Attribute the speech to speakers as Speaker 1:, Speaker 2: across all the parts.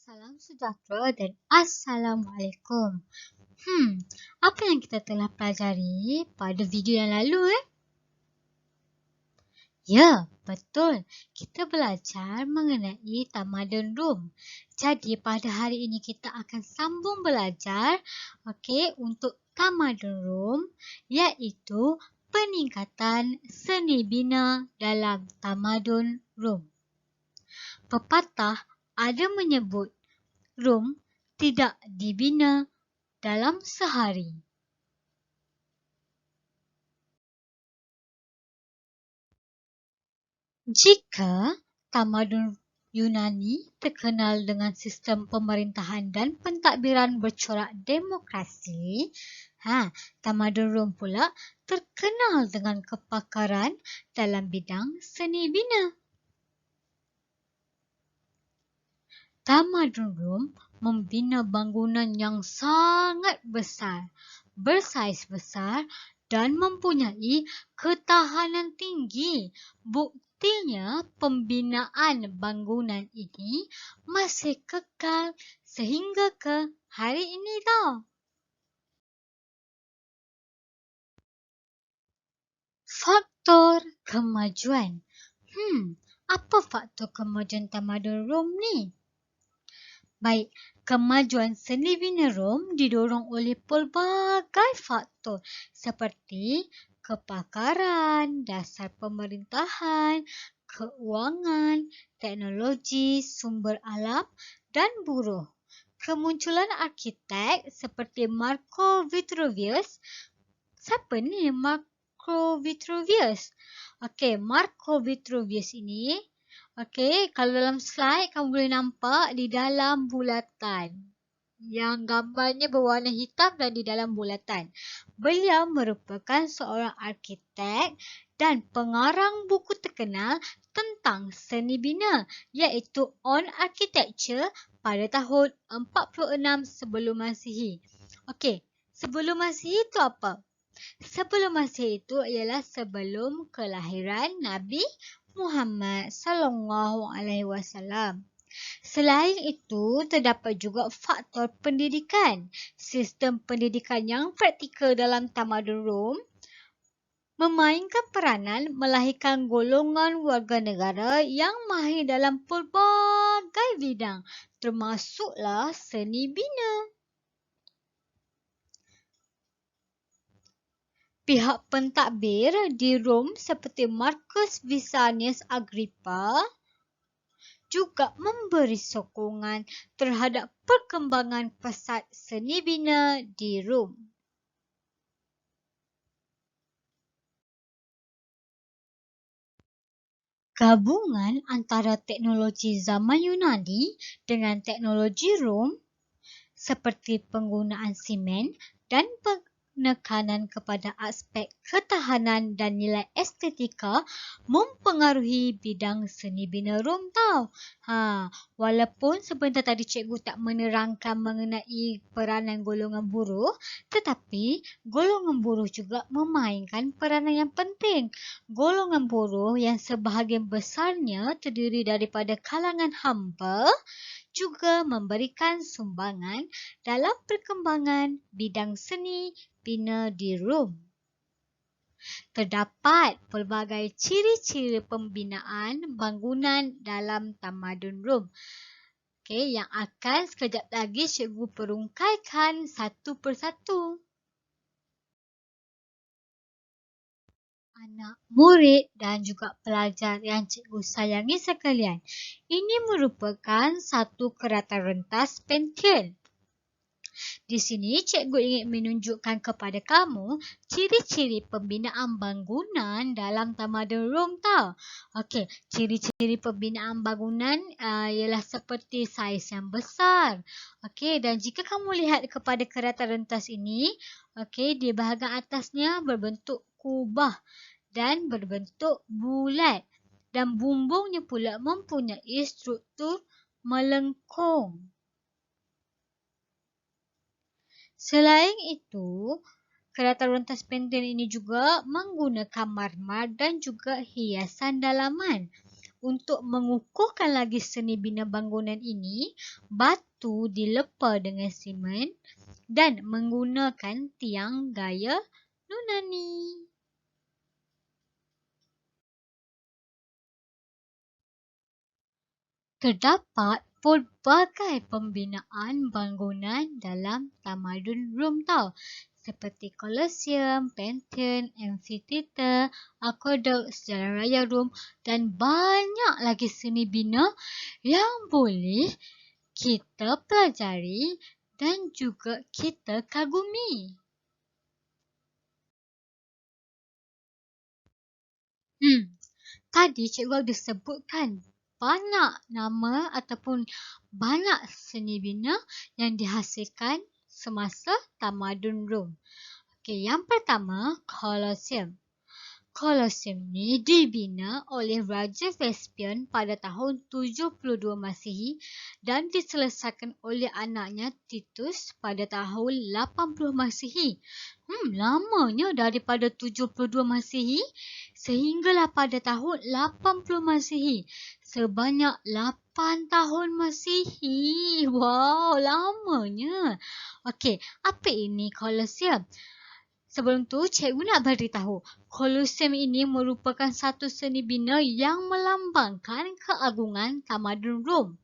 Speaker 1: Salam sejahtera dan Assalamualaikum. Apa yang kita telah pelajari pada video yang lalu? Ya, betul. Kita belajar mengenai tamadun Rom. Jadi pada hari ini kita akan sambung belajar untuk tamadun Rom, iaitu peningkatan seni bina dalam tamadun Rom. Pepatah ada menyebut Rom tidak dibina dalam sehari. Jika tamadun Yunani terkenal dengan sistem pemerintahan dan pentadbiran bercorak demokrasi, tamadun Rom pula terkenal dengan kepakaran dalam bidang seni bina. Tamadun Rom membina bangunan yang sangat besar, bersaiz besar dan mempunyai ketahanan tinggi. Buktinya pembinaan bangunan ini masih kekal sehingga ke hari ini tau. Faktor kemajuan. Apa faktor kemajuan tamadun Rom ni? Baik, kemajuan seni bina Rom didorong oleh pelbagai faktor seperti kepakaran, dasar pemerintahan, keuangan, teknologi, sumber alam dan buruh. Kemunculan arkitek seperti Marco Vitruvius. Siapa ni Marco Vitruvius? Marco Vitruvius ini kalau dalam slide kamu boleh nampak di dalam bulatan. Yang gambarnya berwarna hitam dan di dalam bulatan. Beliau merupakan seorang arkitek dan pengarang buku terkenal tentang seni bina iaitu On Architecture pada tahun 46 sebelum Masihi. Sebelum Masihi itu apa? Sebelum Masihi itu ialah sebelum kelahiran Nabi Muhammad sallallahu alaihi wasallam. Selain itu, terdapat juga faktor pendidikan. Sistem pendidikan yang praktikal dalam tamadun Rom memainkan peranan melahirkan golongan warga negara yang mahir dalam pelbagai bidang, termasuklah seni bina. Pihak pentadbir di Rom seperti Marcus Vicinius Agrippa juga memberi sokongan terhadap perkembangan pesat seni bina di Rom. Gabungan antara teknologi zaman Yunani dengan teknologi Rom seperti penggunaan simen dan penekanan kepada aspek ketahanan dan nilai estetika mempengaruhi bidang seni bina Rom tau. Walaupun sebentar tadi cikgu tak menerangkan mengenai peranan golongan buruh, tetapi golongan buruh juga memainkan peranan yang penting. Golongan buruh yang sebahagian besarnya terdiri daripada kalangan hamba juga memberikan sumbangan dalam perkembangan bidang seni bina di Rom. Terdapat pelbagai ciri-ciri pembinaan bangunan dalam tamadun Rom. Yang akan sekejap lagi cikgu perungkaikan satu persatu. Anak murid dan juga pelajar yang cikgu sayangi sekalian, ini merupakan satu kerata rentas pentil. Di sini cikgu ingin menunjukkan kepada kamu ciri-ciri pembinaan bangunan dalam tamadun Rom tau. Ciri-ciri pembinaan bangunan ialah seperti saiz yang besar. Dan jika kamu lihat kepada kerata rentas ini, di bahagian atasnya berbentuk kubah dan berbentuk bulat. Dan bumbungnya pula mempunyai struktur melengkung. Selain itu, kerata rentas pentil ini juga menggunakan marmar dan juga hiasan dalaman untuk mengukuhkan lagi seni bina bangunan ini, batu dilepa dengan simen dan menggunakan tiang gaya Yunani. Terdapat pelbagai pembinaan bangunan dalam tamadun Rom tau. Seperti Colosseum, Pantheon, Amphitheater, Aqueduct, Sejarah Raya Rom dan banyak lagi seni bina yang boleh kita pelajari dan juga kita kagumi. Tadi cikgu ada sebutkan banyak nama ataupun banyak seni bina yang dihasilkan semasa tamadun Rom. Okey, yang pertama, Colosseum. Colosseum ni dibina oleh Raja Vespasian pada tahun 72 Masihi dan diselesaikan oleh anaknya Titus pada tahun 80 Masihi. Lamanya daripada 72 Masihi sehinggalah pada tahun 80 Masihi. Sebanyak 8 tahun Masihi. Wow, lamanya. Okey, apa ini Colosseum? Sebelum tu, cikgu nak beritahu, Colosseum ini merupakan satu seni bina yang melambangkan keagungan tamadun Rom.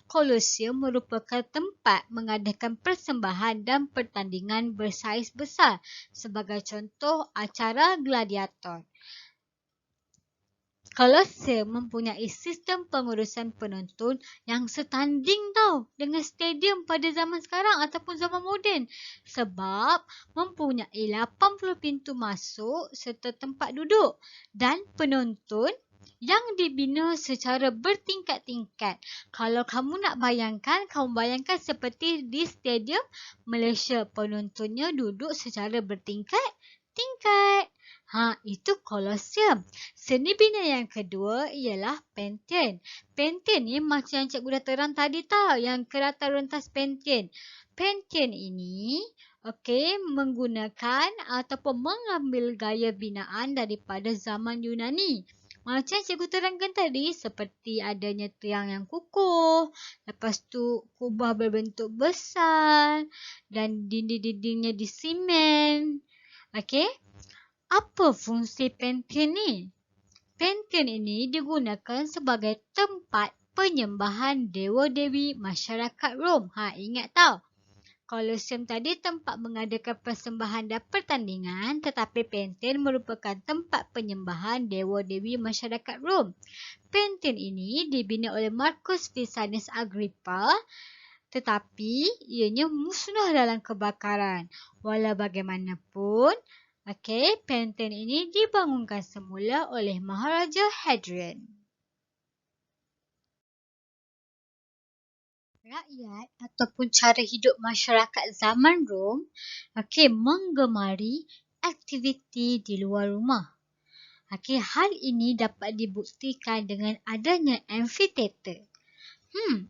Speaker 1: Colosseum merupakan tempat mengadakan persembahan dan pertandingan bersaiz besar, sebagai contoh acara gladiator. Colosseum mempunyai sistem pengurusan penonton yang setanding tau dengan stadium pada zaman sekarang ataupun zaman moden, sebab mempunyai 80 pintu masuk serta tempat duduk dan penonton yang dibina secara bertingkat-tingkat. Kalau kamu nak bayangkan, kamu bayangkan seperti di stadium Malaysia, penontonnya duduk secara bertingkat-tingkat. Itu Colosseum. Seni bina yang kedua ialah Pantheon. Pantheon ni macam yang cikgu dah terang tadi tau, yang kereta rentas Pantheon. Pantheon ini menggunakan ataupun mengambil gaya binaan daripada zaman Yunani. Macam cikgu terangkan tadi, seperti adanya tiang yang kukuh, lepas tu kubah berbentuk besar dan dinding-dindingnya disimen. Apa fungsi Pantheon ni? Pantheon ini digunakan sebagai tempat penyembahan dewa-dewi masyarakat Rom. Ingat tau? Colosseum tadi tempat mengadakan persembahan dan pertandingan, tetapi Pantheon merupakan tempat penyembahan dewa-dewi masyarakat Rom. Pantheon ini dibina oleh Marcus Vipsanius Agrippa, tetapi ianya musnah dalam kebakaran. Walau bagaimanapun, Pantheon ini dibangunkan semula oleh Maharaja Hadrian. Rakyat ataupun cara hidup masyarakat zaman Rom menggemari aktiviti di luar rumah. Hal ini dapat dibuktikan dengan adanya amphitheater.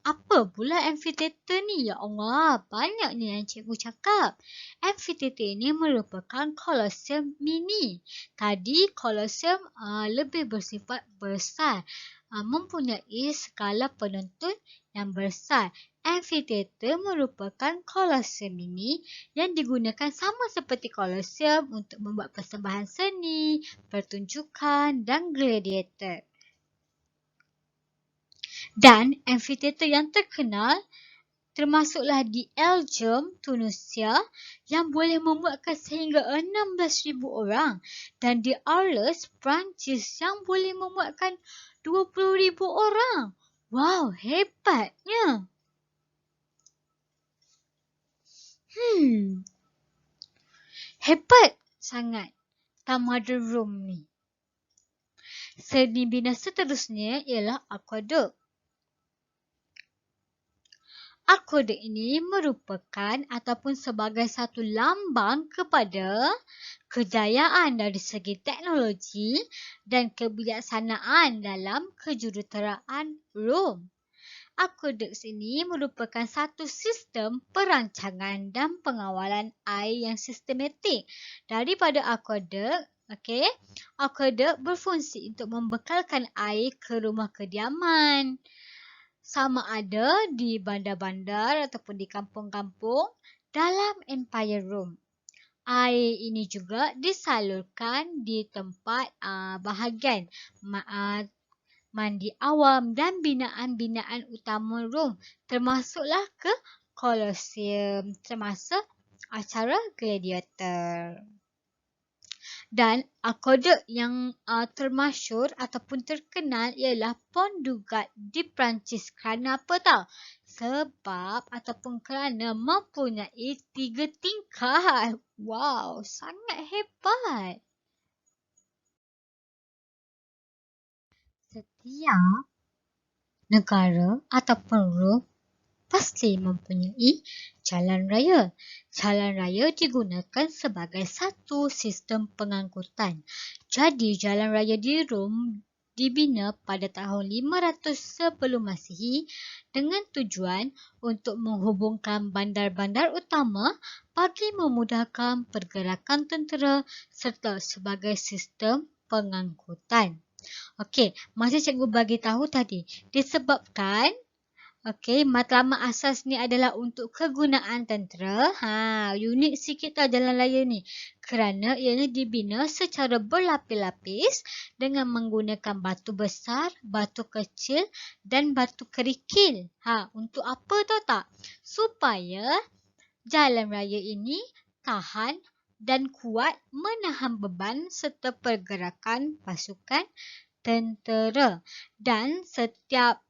Speaker 1: Apa pula amphitheater ni? Ya Allah, banyaknya yang cikgu cakap. Amphitheater ini merupakan Colosseum mini. Tadi Colosseum lebih bersifat besar, mempunyai skala penonton yang besar. Amphitheater merupakan Colosseum mini yang digunakan sama seperti Colosseum untuk membuat persembahan seni, pertunjukan dan gladiator. Dan amphitheater yang terkenal termasuklah di Algiers, Tunisia yang boleh memuatkan sehingga 16,000 orang dan di Arles, Perancis yang boleh memuatkan 20,000 orang. Wow, hebatnya! Hebat sangat tamadun Rom ni. Seni bina seterusnya ialah aqueduct. Aqueduct ini merupakan ataupun sebagai satu lambang kepada kejayaan dari segi teknologi dan kebijaksanaan dalam kejuruteraan Rom. Aqueduct ini merupakan satu sistem perancangan dan pengawalan air yang sistematik. Daripada aqueduct, Okey, aqueduct berfungsi untuk membekalkan air ke rumah kediaman. Sama ada di bandar-bandar ataupun di kampung-kampung dalam Empire Rome. Air ini juga disalurkan di tempat bahagian mandi awam dan binaan-binaan utama Rom, termasuklah ke Colosseum, termasuk acara gladiator. Dan aqueduct yang termasyhur ataupun terkenal ialah Pont du Gard di Perancis. Kerana apa tahu? Sebab ataupun kerana mempunyai 3 tingkat. Wow, sangat hebat. Setiap negara ataupun Rom pasti mempunyai jalan raya. Jalan raya digunakan sebagai satu sistem pengangkutan. Jadi jalan raya di Rom dibina pada tahun 500 sebelum Masihi dengan tujuan untuk menghubungkan bandar-bandar utama bagi memudahkan pergerakan tentera serta sebagai sistem pengangkutan. Okey, macam cikgu bagi tahu tadi, disebabkan matlamat asas ni adalah untuk kegunaan tentera. Unik sikit tau jalan raya ni. Kerana ianya dibina secara berlapis-lapis dengan menggunakan batu besar, batu kecil dan batu kerikil. Untuk apa tahu tak? Supaya jalan raya ini tahan dan kuat menahan beban serta pergerakan pasukan tentera. Dan setiap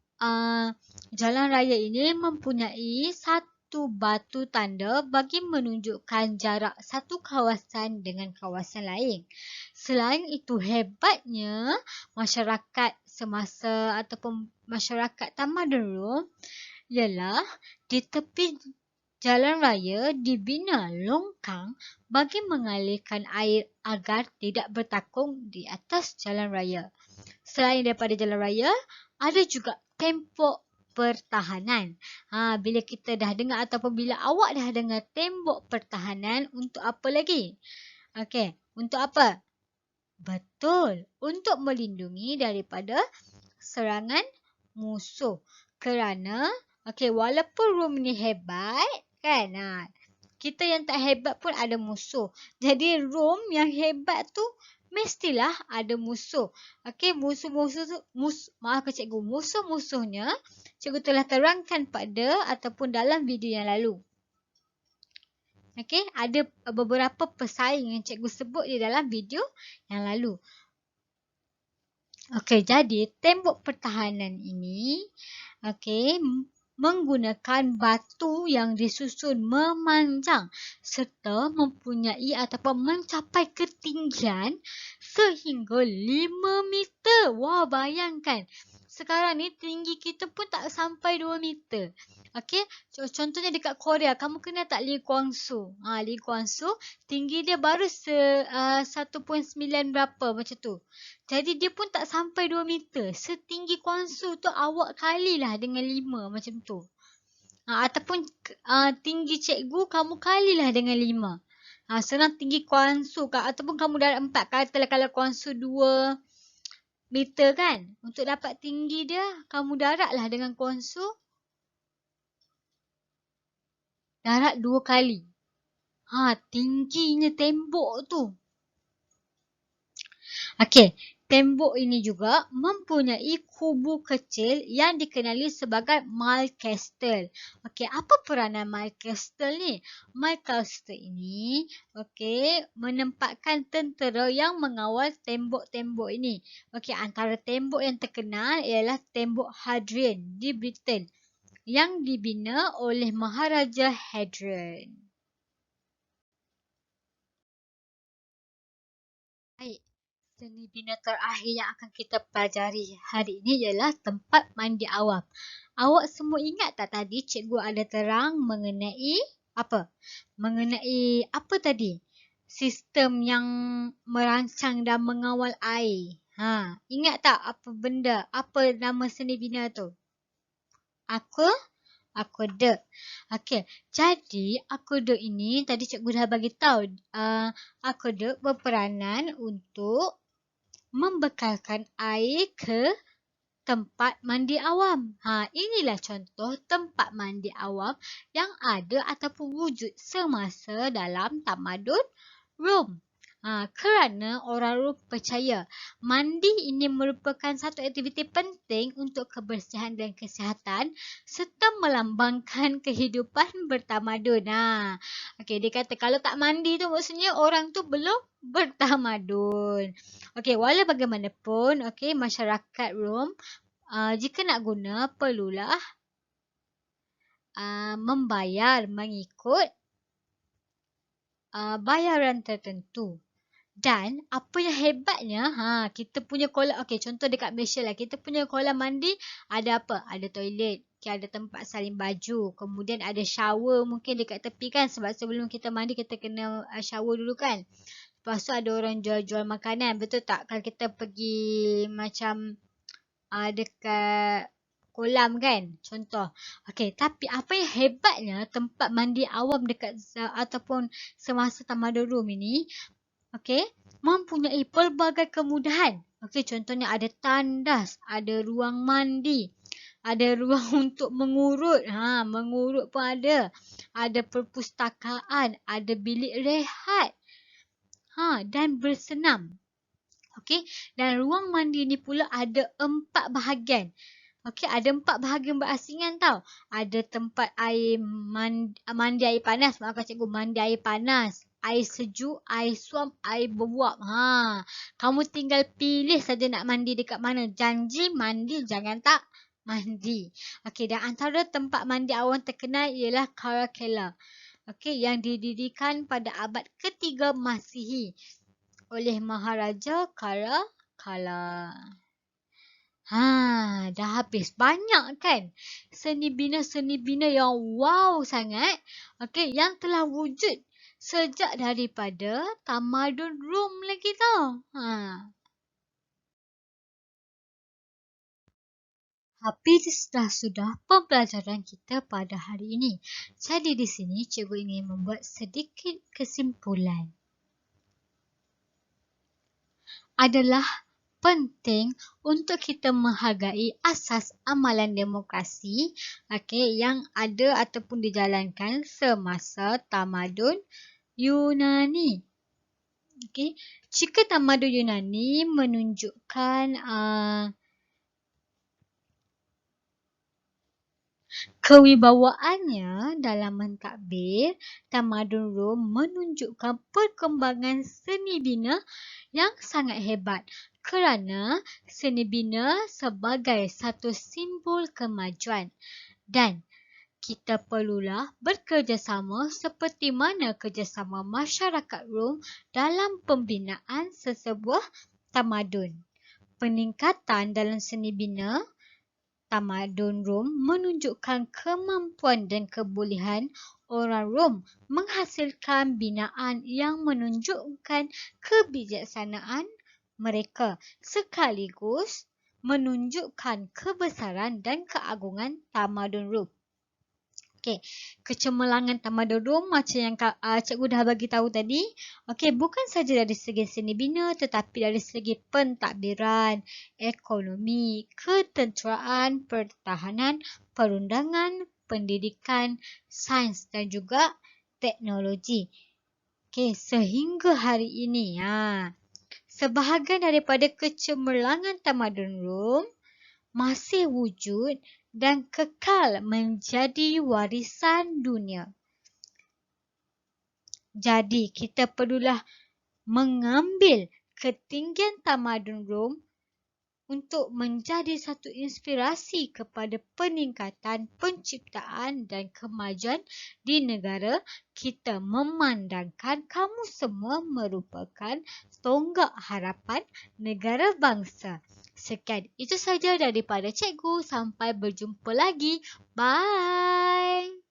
Speaker 1: jalan raya ini mempunyai satu batu tanda bagi menunjukkan jarak satu kawasan dengan kawasan lain. Selain itu, hebatnya masyarakat semasa ataupun masyarakat tamadun Rom ialah di tepi jalan raya dibina longkang bagi mengalirkan air agar tidak bertakung di atas jalan raya. Selain daripada jalan raya, ada juga tembok pertahanan. Bila kita dah dengar ataupun bila awak dah dengar tembok pertahanan, untuk apa lagi? Okey, untuk apa? Betul, untuk melindungi daripada serangan musuh. Kerana, walaupun Rom ni hebat, kan? Kita yang tak hebat pun ada musuh. Jadi Rom yang hebat tu mestilah ada musuh. Musuh-musuh tu, musuh-musuhnya cikgu telah terangkan pada ataupun dalam video yang lalu. Ada beberapa pesaing yang cikgu sebut di dalam video yang lalu. Jadi tembok pertahanan ini menggunakan batu yang disusun memanjang serta mempunyai ataupun mencapai ketinggian sehingga 5 meter. Wah, bayangkan. Sekarang ni tinggi kita pun tak sampai 2 meter. Contohnya dekat Korea, kamu kenal tak Lee Kwang Soo? Lee Kwang Soo, tinggi dia baru 1.9 berapa macam tu. Jadi dia pun tak sampai 2 meter. Setinggi Kwang Soo tu awak kalilah dengan 5 macam tu. Ataupun tinggi cikgu kamu kalilah dengan 5. Senang tinggi Kwang Soo ataupun kamu darat 4. Katalah kalau Kwang Soo 2 meter kan. Untuk dapat tinggi dia, kamu daratlah dengan Kwang Soo. Darat 2 kali. Tingginya tembok tu. Tembok ini juga mempunyai kubu kecil yang dikenali sebagai Mile Castle. Apa peranan Mile Castle ni? Mile Castle ini menempatkan tentera yang mengawal tembok-tembok ini. Antara tembok yang terkenal ialah tembok Hadrian di Britain yang dibina oleh Maharaja Hadrian. Baik. Seni bina terakhir yang akan kita pelajari hari ini ialah tempat mandi awam. Awak semua ingat tak tadi cikgu ada terang mengenai apa? Mengenai apa tadi? Sistem yang merancang dan mengawal air. Ingat tak apa benda? Apa nama seni bina tu? Aqueduct. Okey, jadi aqueduct ini tadi cikgu dah bagi tahu. Aqueduct berperanan untuk membekalkan air ke tempat mandi awam. Inilah contoh tempat mandi awam yang ada ataupun wujud semasa dalam tamadun Rom. Kerana orang Rom percaya mandi ini merupakan satu aktiviti penting untuk kebersihan dan kesihatan serta melambangkan kehidupan bertamadun. Okey, dia kata kalau tak mandi tu maksudnya orang tu belum bertamadun. Okey, walau bagaimanapun, okey, masyarakat Rom jika nak guna perlulah membayar mengikut bayaran tertentu. Dan apa yang hebatnya, kita punya kolam, okey, contoh dekat Malaysia lah, kita punya kolam mandi ada apa? Ada toilet, ada tempat salin baju, kemudian ada shower mungkin dekat tepi kan, sebab sebelum kita mandi kita kena shower dulu kan. Lepas tu ada orang jual-jual makanan, betul tak? Kalau kita pergi macam dekat kolam kan, contoh. Okey, tapi apa yang hebatnya tempat mandi awam dekat ataupun semasa tamadun Rom ini, okey, mempunyai pelbagai kemudahan. Okey, contohnya ada tandas, ada ruang mandi, ada ruang untuk mengurut. Mengurut pun ada. Ada perpustakaan, ada bilik rehat. Dan bersenam. Okey, dan ruang mandi ni pula ada 4 bahagian. Okey, ada 4 bahagian berasingan tau. Ada tempat air mandi air panas. Maafkan cikgu, mandi air panas, air sejuk, air suam, air beruap. Kamu tinggal pilih saja nak mandi dekat mana. Janji mandi, jangan tak mandi. Okey, dan antara tempat mandi awam terkenal ialah Caracalla. Okey, yang didirikan pada abad ke-3 Masihi oleh Maharaja Caracalla. Dah habis. Banyak kan seni bina yang wow sangat. Okey, yang telah wujud sejak daripada tamadun Rom lagi tau. Habis sudah pembelajaran kita pada hari ini. Jadi di sini cikgu ingin membuat sedikit kesimpulan. Adalah penting untuk kita menghargai asas amalan demokrasi, yang ada ataupun dijalankan semasa tamadun Yunani. Jika tamadun Yunani menunjukkan kewibawaannya dalam mentadbir, tamadun Rom menunjukkan perkembangan seni bina yang sangat hebat. Kerana seni bina sebagai satu simbol kemajuan dan kita perlulah bekerjasama seperti mana kerjasama masyarakat Rom dalam pembinaan sesebuah tamadun. Peningkatan dalam seni bina tamadun Rom menunjukkan kemampuan dan kebolehan orang Rom menghasilkan binaan yang menunjukkan kebijaksanaan mereka sekaligus menunjukkan kebesaran dan keagungan tamadun Rom. Okey, kecemerlangan tamadun Rom macam yang cikgu dah bagi tahu tadi. Okey, bukan saja dari segi seni bina tetapi dari segi pentadbiran, ekonomi, ketenteraan, pertahanan, perundangan, pendidikan, sains dan juga teknologi. Okey, sehingga hari ini sebahagian daripada kecemerlangan tamadun Rom masih wujud dan kekal menjadi warisan dunia. Jadi, kita perlulah mengambil ketinggian tamadun Rom untuk menjadi satu inspirasi kepada peningkatan penciptaan dan kemajuan di negara kita, memandangkan kamu semua merupakan tonggak harapan negara bangsa. Sekian itu saja daripada cikgu. Sampai berjumpa lagi. Bye.